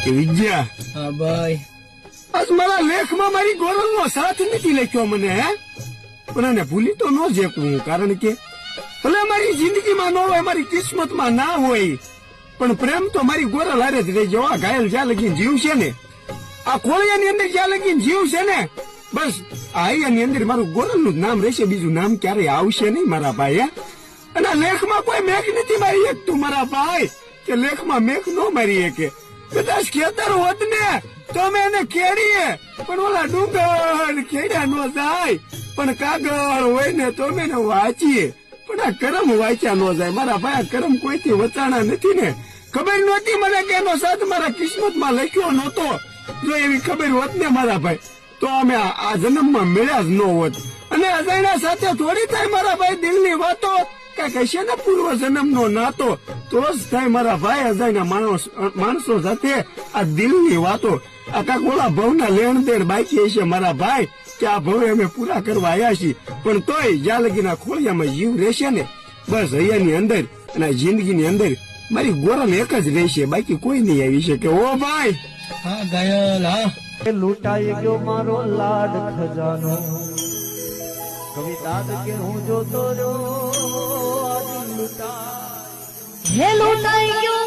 કે વિજયા, હા ભાઈ, આજ મારા લેખમાં મારી ગોરલનો સાથ નથી લખ્યો મને, હે? પણ આને ભૂલી તો ન શકું, કારણ કે ભલે મારી જિંદગીમાં ન હોય, મારી કિસ્મતમાં ના હોય, પણ પ્રેમ તો મારી ગોરલ હારે જ રહી. જવા ઘાયલ જ્યાં લગીને જીવ છે ને, આ ખોળિયાની અંદર જ્યાં લગીને જીવ છે ને, બસ આ હૈયાની અંદર મારું ગોરલનું જ નામ રહેશે, બીજું નામ ક્યારેય આવશે નહીં મારા ભાઈ. હે? અને આ લેખમાં કોઈ મેઘ નથી મારી એક તું મારા ભાઈ, કે લેખમાં મેઘ ન મારી એક. કદાચ ખેતર હોત ને તો અમે એને ખેડીએ, પણ ઓલા ડુંગર ખેડ્યા ન જાય, પણ કાગળ હોય ને તો અમે એને વાંચીએ, પણ આ કરમ વાંચ્યા ન જાય મારા ભાઈ. આ કરમ કોઈથી વચાણા નથી ને. ખબર નહોતી મને કે એનો સાથ મારા કિસ્મતમાં લખ્યો નહોતો. જો એવી ખબર હોત ને મારા ભાઈ, તો અમે આ જન્મમાં મળ્યા જ ન હોત. અને અજાણ્યા સાથે થોડી થાય મારા ભાઈ દિલની વાતો, કઈક હશે ને પૂર્વ જન્મનો નાતો, તો જ થાય મારા ભાઈ અજાણ્યા માણસો સાથે આ દિલની વાતો. આ કાંક ઓલા ભવના લેણ દેણ બાકી હશે મારા ભાઈ, કે આ ભવે અમે પૂરા કરવા આવ્યા છીએ, પણ તોય જ્યાં લગીના ખોળિયામાં જીવ રહેશે ને, બસ હૈયાની અંદર અને આ જિંદગીની અંદર મારી ગોરલ એક જ રહેશે, બાકી કોઈ નહીં આવી શકે. ઓ ભાઈ, હા ઘાયલ, હા. લૂંટાઈ ગયો મારો લાડ ખજાનો, કવિતા કે હું જોતો રહ્યો, આજ લૂંટાઈ હે લૂંટાઈ ગયો